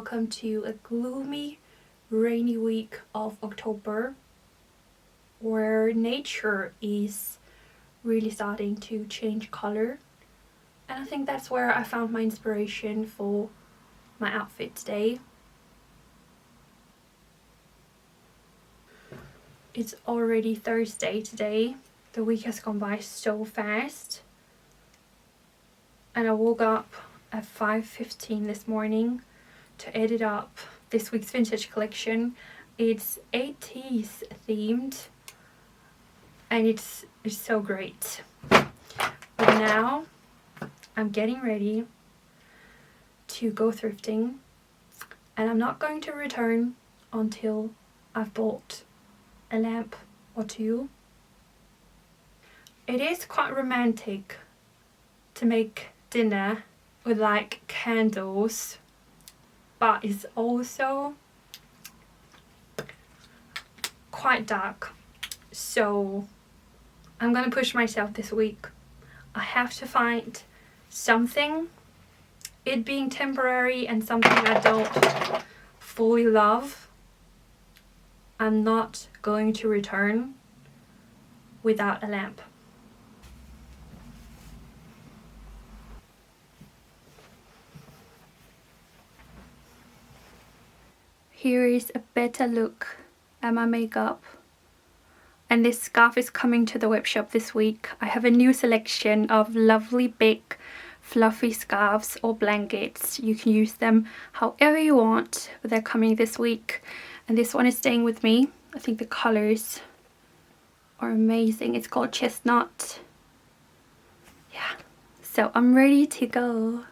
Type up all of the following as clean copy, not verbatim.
welcome to a gloomy, rainy week of October, where nature is really starting to change color. And I think that's where I found my inspiration for my outfit today. It's already Thursday today. The week has gone by so fast. And I woke up at 5:15 this morning to edit up this week's vintage collection. It's 80s themed and it's so great. But now I'm getting ready to go thrifting, and I'm not going to return until I've bought a lamp or two. It is quite romantic to make dinner with like candles, but it's also quite dark, so I'm gonna push myself this week. I have to find something, it being temporary and something I don't fully love. I'm not going to return without a lamp. Here is a better look at my makeup. And this scarf is coming to the webshop this week. I have a new selection of lovely big fluffy scarves or blankets. You can use them however you want, but they're coming this week. And this one is staying with me. I think the colors are amazing. It's called Chestnut. Yeah, so I'm ready to go.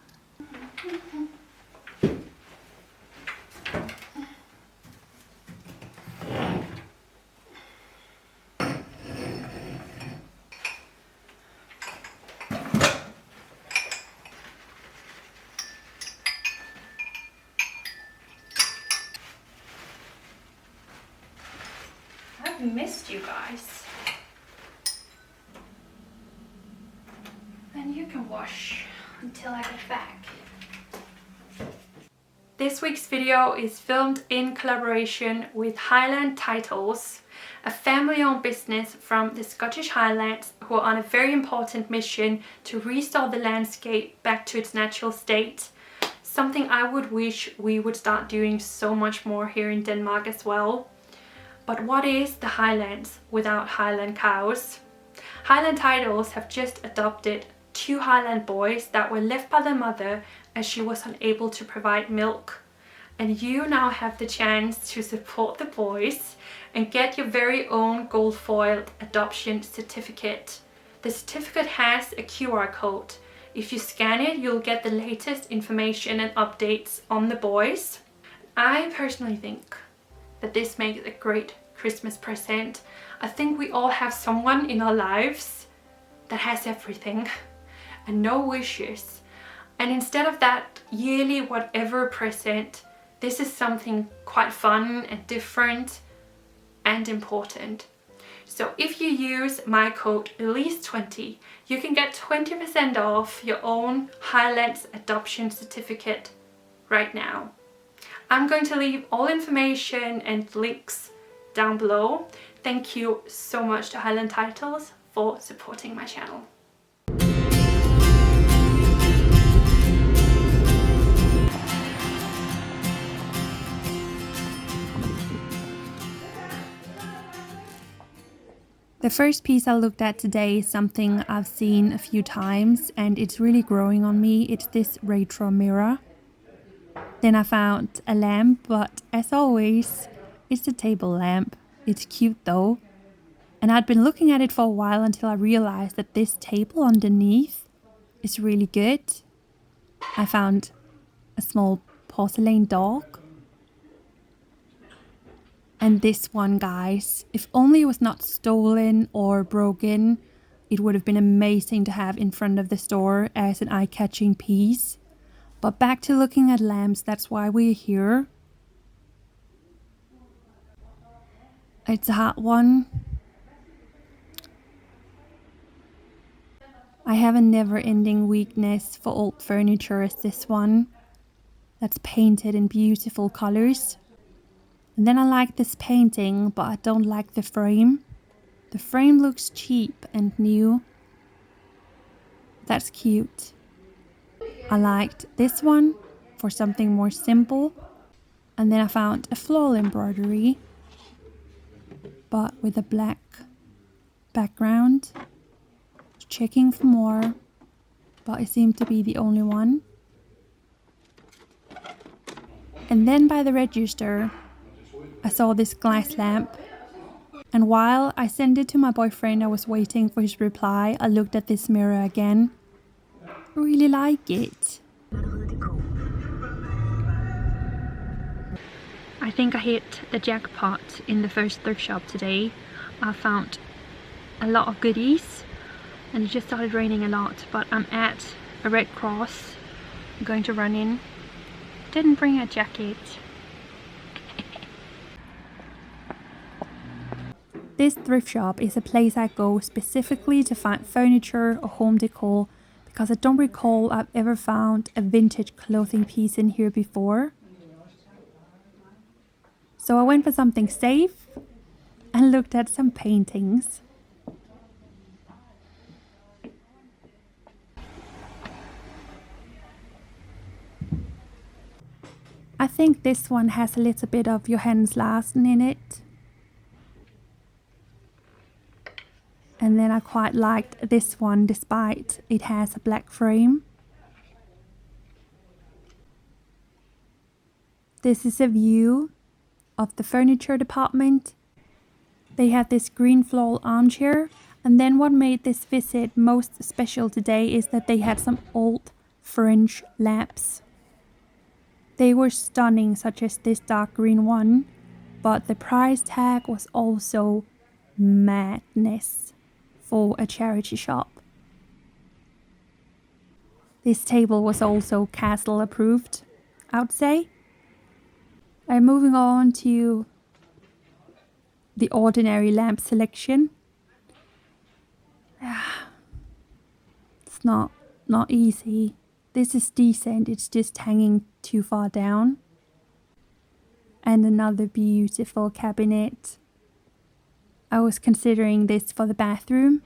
I've missed you guys. And you can wash until I get back. This week's video is filmed in collaboration with Highland Titles, a family-owned business from the Scottish Highlands who are on a very important mission to restore the landscape back to its natural state. Something I would wish we would start doing so much more here in Denmark as well. But what is the Highlands without Highland cows? Highland Titles have just adopted 2 Highland boys that were left by their mother as she was unable to provide milk. And you now have the chance to support the boys and get your very own gold foiled adoption certificate. The certificate has a QR code. If you scan it, you'll get the latest information and updates on the boys. I personally think that this makes a great Christmas present. I think we all have someone in our lives that has everything and no wishes. And instead of that yearly whatever present, this is something quite fun and different and important. So if you use my code Elise20, you can get 20% off your own Highlands adoption certificate right now. I'm going to leave all information and links down below. Thank you so much to Highland Titles for supporting my channel. The first piece I looked at today is something I've seen a few times and it's really growing on me. It's this retro mirror. Then I found a lamp, but as always, it's a table lamp. It's cute though. And I'd been looking at it for a while until I realized that this table underneath is really good. I found a small porcelain dog. And this one, guys, if only it was not stolen or broken, it would have been amazing to have in front of the store as an eye-catching piece. But back to looking at lamps, that's why we're here. It's a hot one. I have a never-ending weakness for old furniture as this one. that's painted in beautiful colors. And then I like this painting, but I don't like the frame. The frame looks cheap and new. That's cute. I liked this one for something more simple. And then I found a floral embroidery, but with a black background. Checking for more, but it seemed to be the only one. And then by the register, I saw this glass lamp. And while I sent it to my boyfriend, I was waiting for his reply. I looked at this mirror again. I really like it. I think I hit the jackpot in the first thrift shop today. I found a lot of goodies and it just started raining a lot, but I'm at a Red Cross. I'm going to run in. Didn't bring a jacket. This thrift shop is a place I go specifically to find furniture or home decor because I don't recall I've ever found a vintage clothing piece in here before. So I went for something safe and looked at some paintings. I think this one has a little bit of Johannes Larsen in it. And then I quite liked this one despite it has a black frame. This is a view of the furniture department. They had this green floral armchair, and then what made this visit most special today is that they had some old French lamps. They were stunning, such as this dark green one, but the price tag was also madness for a charity shop. This table was also castle approved, I would say. I'm moving on to the ordinary lamp selection. It's not easy. This is decent, it's just hanging too far down. And another beautiful cabinet. I was considering this for the bathroom.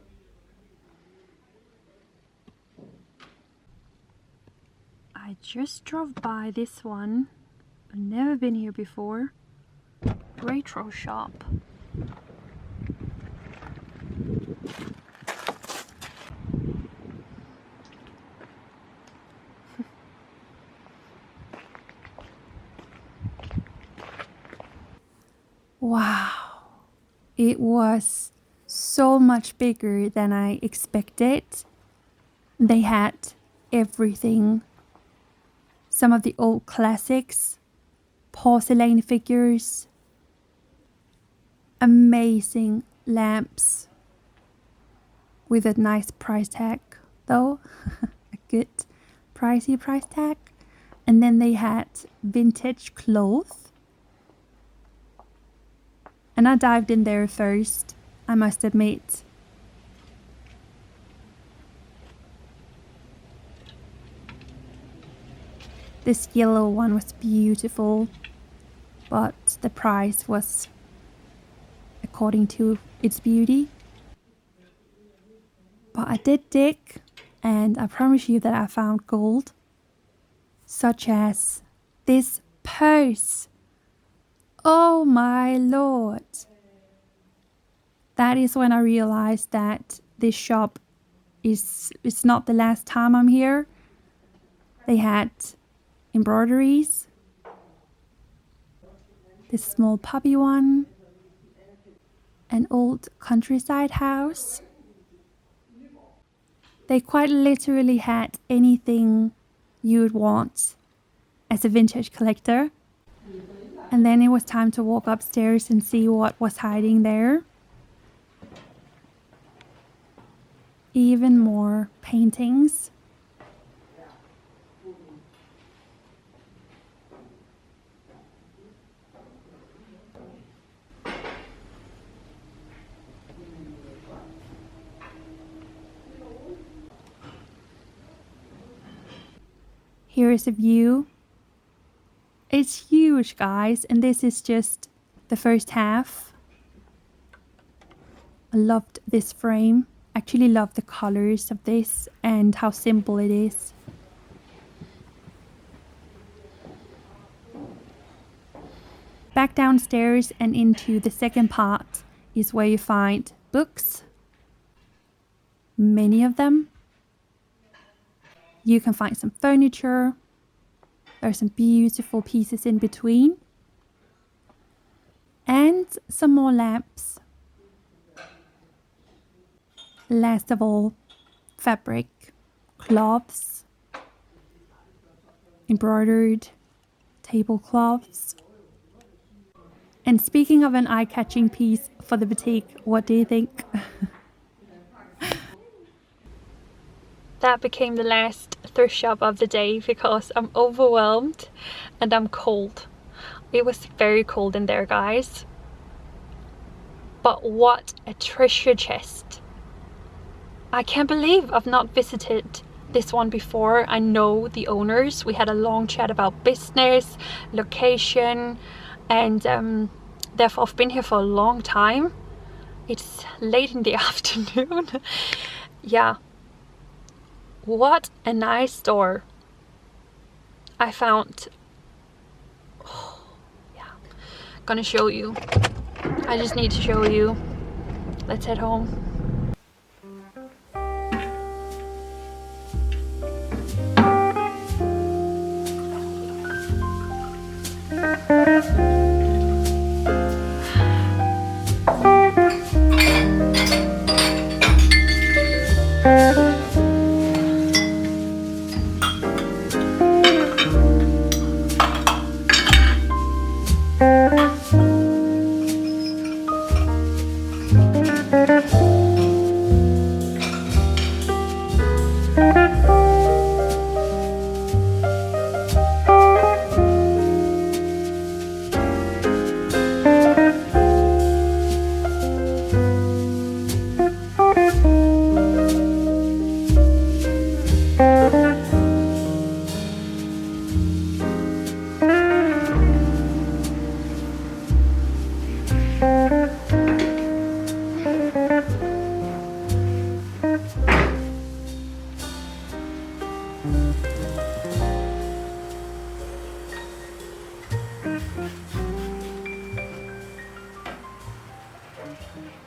I just drove by this one. I've never been here before. Retro shop. Wow. It was so much bigger than I expected. They had everything. Some of the old classics. Porcelain figures, amazing lamps with a nice price tag though, a good pricey price tag. And then they had vintage clothes. And I dived in there first, I must admit. This yellow one was beautiful, but the price was according to its beauty. But I did dig, and I promise you that I found gold, such as this purse. Oh my lord. That is when I realized that this shop it's not the last time I'm here. They had embroideries, this small puppy one, an old countryside house. They quite literally had anything you would want as a vintage collector. And then it was time to walk upstairs and see what was hiding there. Even more paintings. Here is a view It's huge, guys, and this is just the first half. I loved this frame. Actually love the colors of this and how simple it is. Back downstairs and into the second part is where you find books. Many of them. You can find some furniture. There are some beautiful pieces in between. And some more lamps. Last of all, fabric, cloths, embroidered tablecloths. And speaking of an eye-catching piece for the boutique, what do you think? That became the last thrift shop of the day because I'm overwhelmed and I'm cold. It was very cold in there, guys. But what a treasure chest. I can't believe I've not visited this one before. I know the owners. We had a long chat about business, location, and therefore I've been here for a long time. It's late in the afternoon. Yeah. What a nice store. I found... Oh, yeah. Gonna show you. I just need to show you. Let's head home.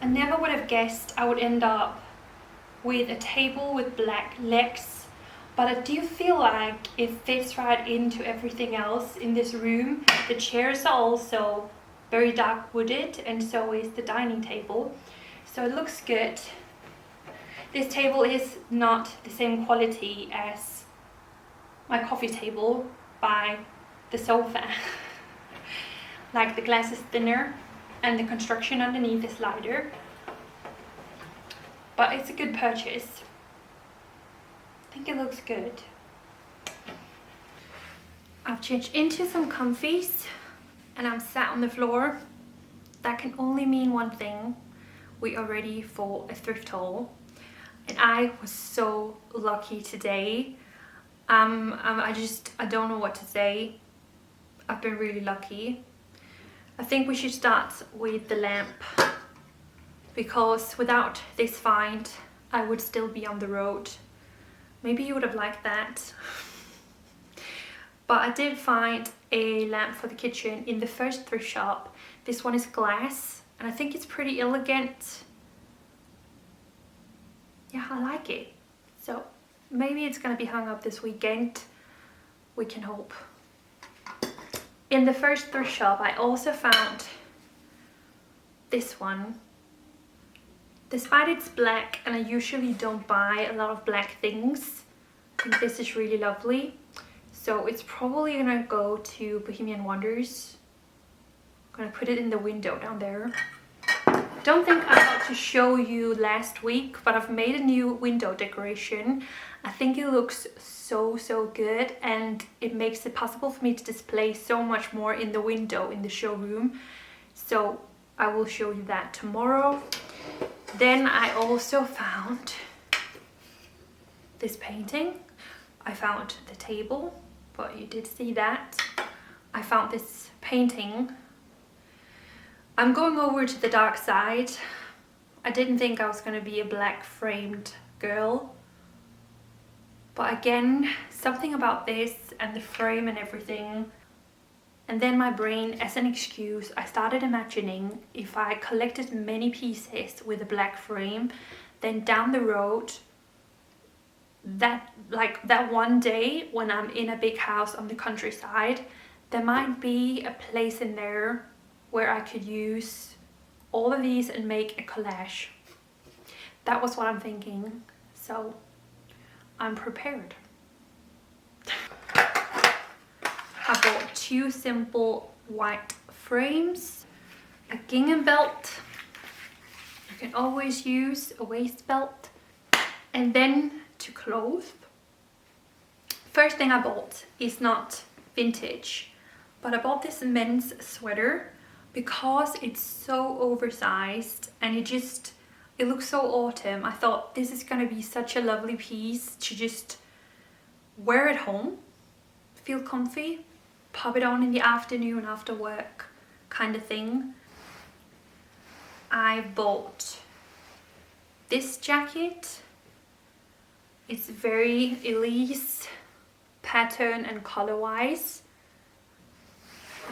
I never would have guessed I would end up with a table with black legs, but I do feel like it fits right into everything else in this room. The chairs are also very dark wooded, and so is the dining table, so it looks good. This table is not the same quality as my coffee table by the sofa. Like the glass is thinner and the construction underneath is lighter, but it's a good purchase. I think it looks good. I've changed into some comfies and I'm sat on the floor. That can only mean one thing: we are ready for a thrift haul. And I was so lucky today. I don't know what to say. I've been really lucky. I think we should start with the lamp, because without this find I would still be on the road. Maybe you would have liked that. But I did find a lamp for the kitchen in the first thrift shop. This one is glass and I think it's pretty elegant. Yeah, I like it. So maybe it's gonna be hung up this weekend. We can hope. In the first thrift shop I also found this one. Despite it's black and I usually don't buy a lot of black things, I think this is really lovely. So it's probably gonna go to Bohemian Wonders. I'm gonna put it in the window down there. Don't think I got to show you last week, but I've made a new window decoration. I think it looks so good, and it makes it possible for me to display so much more in the window in the showroom. So I will show you that tomorrow. Then I also found this painting. I found the table, but you did see that. I found this painting. I'm going over to the dark side. I didn't think I was going to be a black framed girl. But again, something about this and the frame and everything. And then my brain, as an excuse, I started imagining if I collected many pieces with a black frame, then down the road, that one day when I'm in a big house on the countryside, there might be a place in there where I could use all of these and make a collage. That was what I'm thinking, so I'm prepared. I bought 2 simple white frames, a gingham belt. You can always use a waist belt. And then to clothes. First thing I bought is not vintage, but I bought this men's sweater because it's so oversized and it looks so autumn. I thought this is gonna be such a lovely piece to just wear at home, feel comfy, pop it on in the afternoon after work kind of thing. I bought this jacket. It's very Elise pattern and color wise.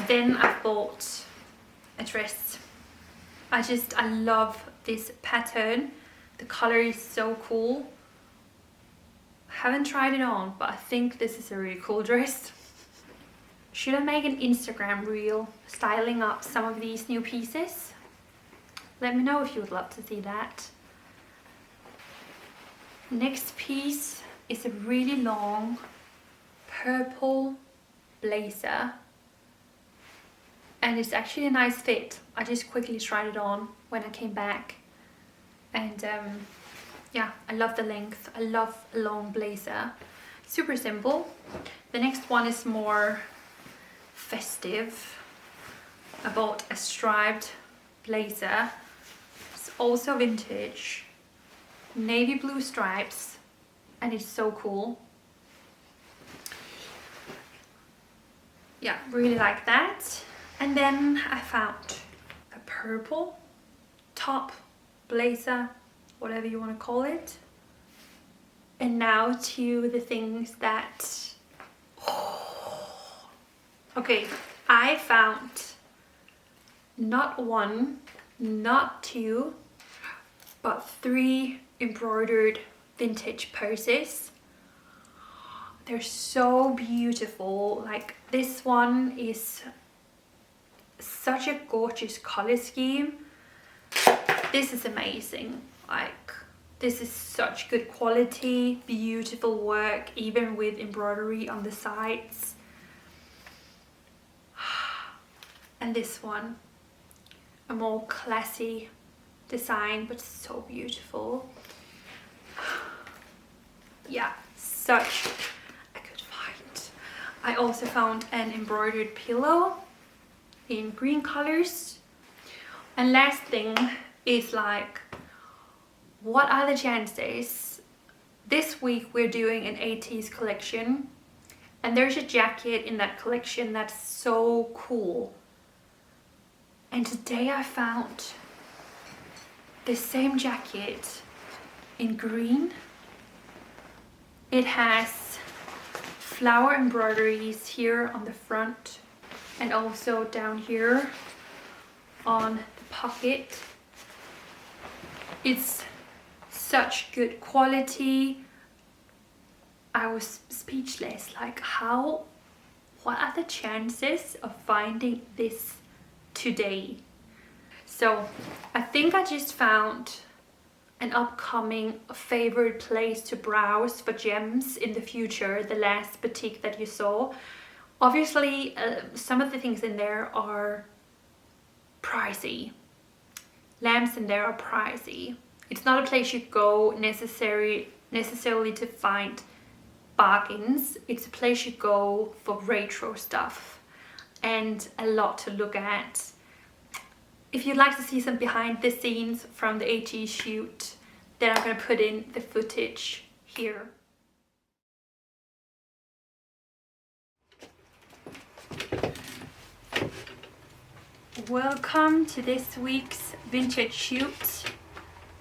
Then I bought a dress. I love this pattern. The color is so cool. Haven't tried it on, but I think this is a really cool dress. Should I make an Instagram reel styling up some of these new pieces? Let me know if you would love to see that. Next piece is a really long purple blazer. And it's actually a nice fit. I just quickly tried it on when I came back. And yeah, I love the length. I love a long blazer. Super simple. The next one is more festive. I bought a striped blazer. It's also vintage. Navy blue stripes. And it's so cool. Yeah, really like that. And then I found a purple top, blazer, whatever you want to call it. And now to the things that... Okay, I found not 1, not 2, but 3 embroidered vintage purses. They're so beautiful. Like, this one is such a gorgeous color scheme. This is amazing. Like, this is such good quality, beautiful work, even with embroidery on the sides. And this one, a more classy design, but so beautiful. Yeah, such a good find. I also found an embroidered pillow in green colors. And last thing is, like, what are the chances? This week we're doing an 80s collection, and there's a jacket in that collection that's so cool. And today I found the same jacket in green. It has flower embroideries here on the front and also down here on the pocket. It's such good quality. I was speechless. Like, what are the chances of finding this today? So I think I just found an upcoming favorite place to browse for gems in the future, the last boutique that you saw. Obviously, some of the things in there are pricey. Lamps in there are pricey. It's not a place you go necessarily to find bargains. It's a place you go for retro stuff and a lot to look at. If you'd like to see some behind the scenes from the 80s shoot, then I'm going to put in the footage here. Welcome to this week's vintage shoot.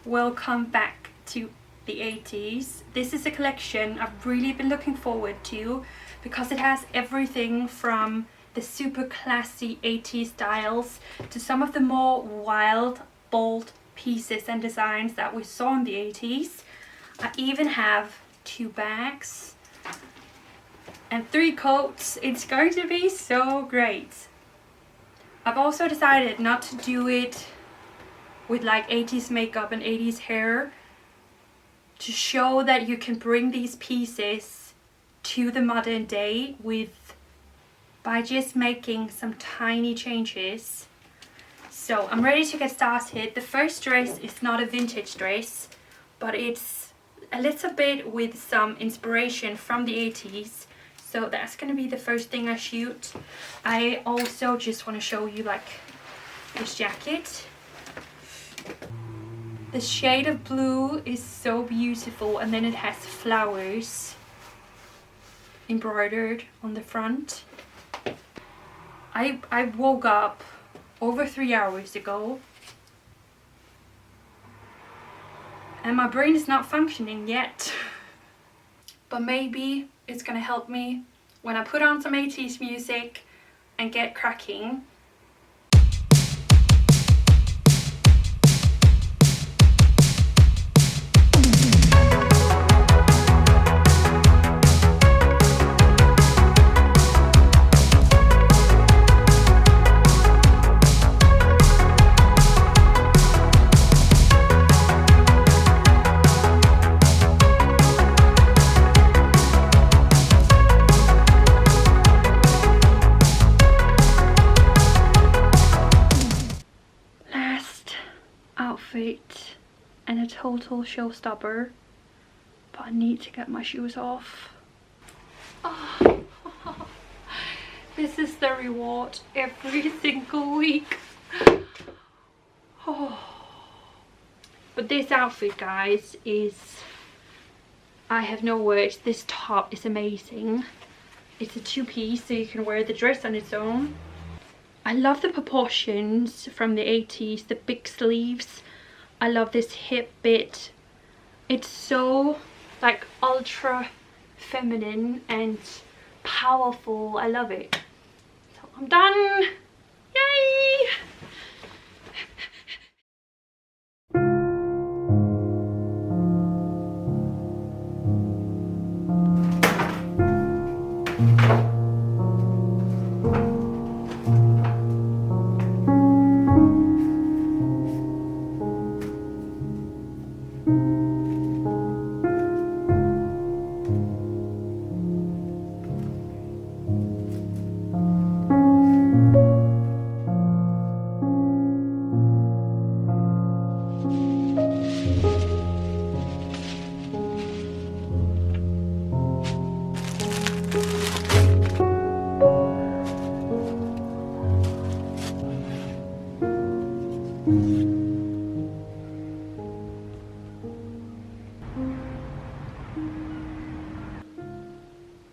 Welcome back to the 80s. This is a collection I've really been looking forward to because it has everything from the super classy 80s styles to some of the more wild, bold pieces and designs that we saw in the 80s. I even have 2 bags and 3 coats. It's going to be so great. I've also decided not to do it with like 80s makeup and 80s hair to show that you can bring these pieces to the modern day by just making some tiny changes. So I'm ready to get started. The first dress is not a vintage dress, but it's a little bit with some inspiration from the 80s. So that's going to be the first thing I shoot. I also just want to show you like this jacket. The shade of blue is so beautiful, and then it has flowers embroidered on the front. I woke up over 3 hours ago and my brain is not functioning yet. But maybe it's gonna help me when I put on some 80s music and get cracking. Outfit and a total showstopper, but I need to get my shoes off. Oh, this is the reward every single week. Oh. But this outfit, guys, I have no words. This top is amazing. It's a 2-piece, so you can wear the dress on its own. I love the proportions from the 80s, the big sleeves. I love this hip bit. It's so like ultra feminine and powerful. I love it. So I'm done. Yay!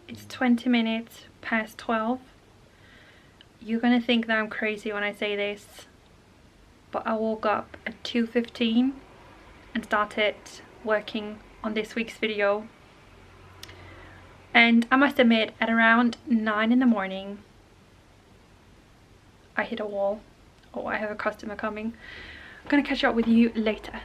It's 20 minutes past 12. You're gonna think that I'm crazy when I say this, but I woke up at 2:15 and started working on this week's video. And I must admit, at around 9 in the morning, I hit a wall. Oh, I have a customer coming. I'm gonna catch up with you later.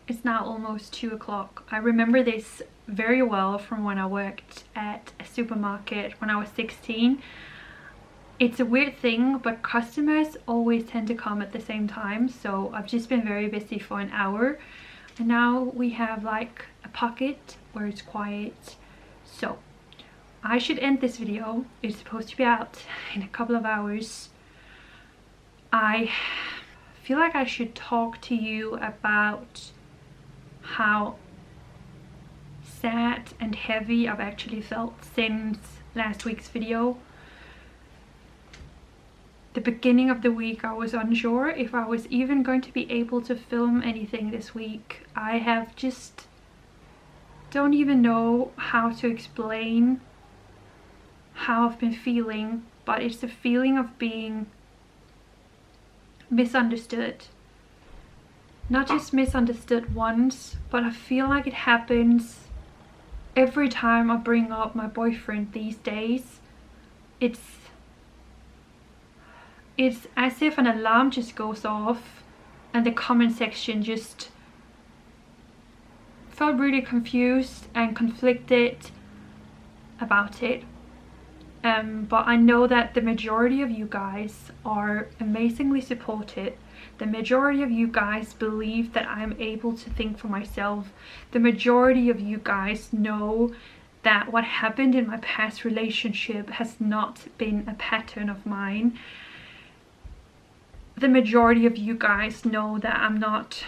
It's now almost 2 o'clock. I remember this very well from when I worked at a supermarket when I was 16. It's a weird thing, but customers always tend to come at the same time, so I've just been very busy for an hour, and now we have like a pocket where it's quiet. So I should end this video. It's supposed to be out in a couple of hours. I feel like I should talk to you about how sad and heavy I've actually felt since last week's video. the beginning of the week I was unsure if I was even going to be able to film anything this week. I have just don't even know how to explain how I've been feeling, but it's the feeling of being misunderstood. Not just misunderstood once, but I feel like it happens every time I bring up my boyfriend these days. It's as if an alarm just goes off and the comment section just felt really confused and conflicted about it. But I know that the majority of you guys are amazingly supportive. The majority of you guys believe that I'm able to think for myself. The majority of you guys know that what happened in my past relationship has not been a pattern of mine. The majority of you guys know that I'm not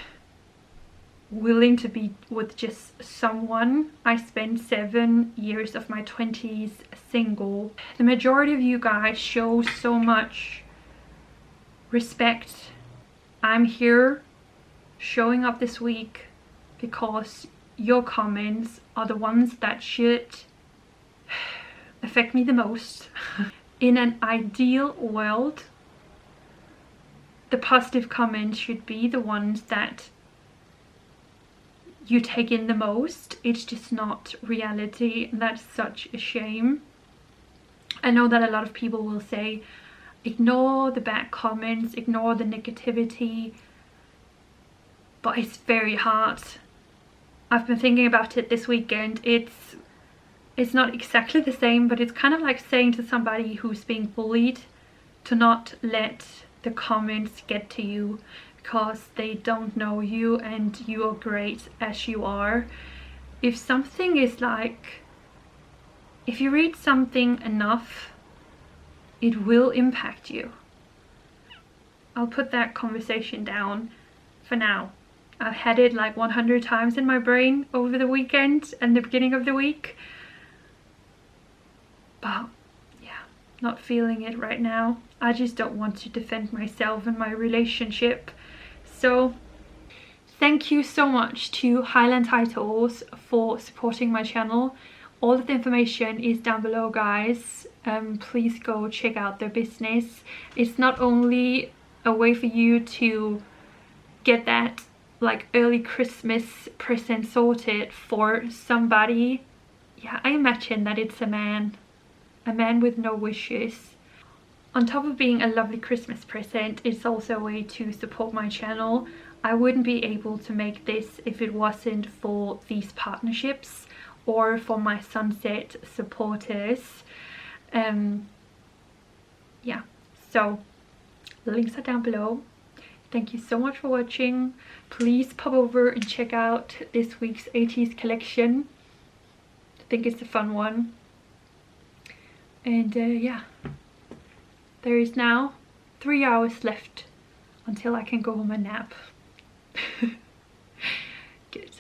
willing to be with just someone. I spent 7 years of my 20s single. The majority of you guys show so much respect. I'm here showing up this week because your comments are the ones that should affect me the most. In an ideal world, the positive comments should be the ones that you take in the most. It's just not reality. That's such a shame. I know that a lot of people will say, ignore the bad comments, ignore the negativity, but it's very hard. I've been thinking about it this weekend. It's not exactly the same, but it's kind of like saying to somebody who's being bullied to not let the comments get to you, because they don't know you and you are great as you are. If something is like, if you read something enough, it will impact you. I'll put that conversation down for now. I've had it like 100 times in my brain over the weekend and the beginning of the week. But yeah, not feeling it right now. I just don't want to defend myself and my relationship. So thank you so much to Highland Titles for supporting my channel. All of the information is down below, guys. Please go check out their business. It's not only a way for you to get that like early Christmas present sorted for somebody. Yeah, I imagine that it's a man with no wishes. On top of being a lovely Christmas present, it's also a way to support my channel. I wouldn't be able to make this if it wasn't for these partnerships or for my Sunset supporters. Yeah, so the links are down below. Thank you so much for watching. Please pop over and check out this week's 80s collection. I think it's a fun one. And yeah, there is now 3 hours left until I can go home and nap. Good.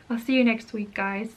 I'll see you next week, guys.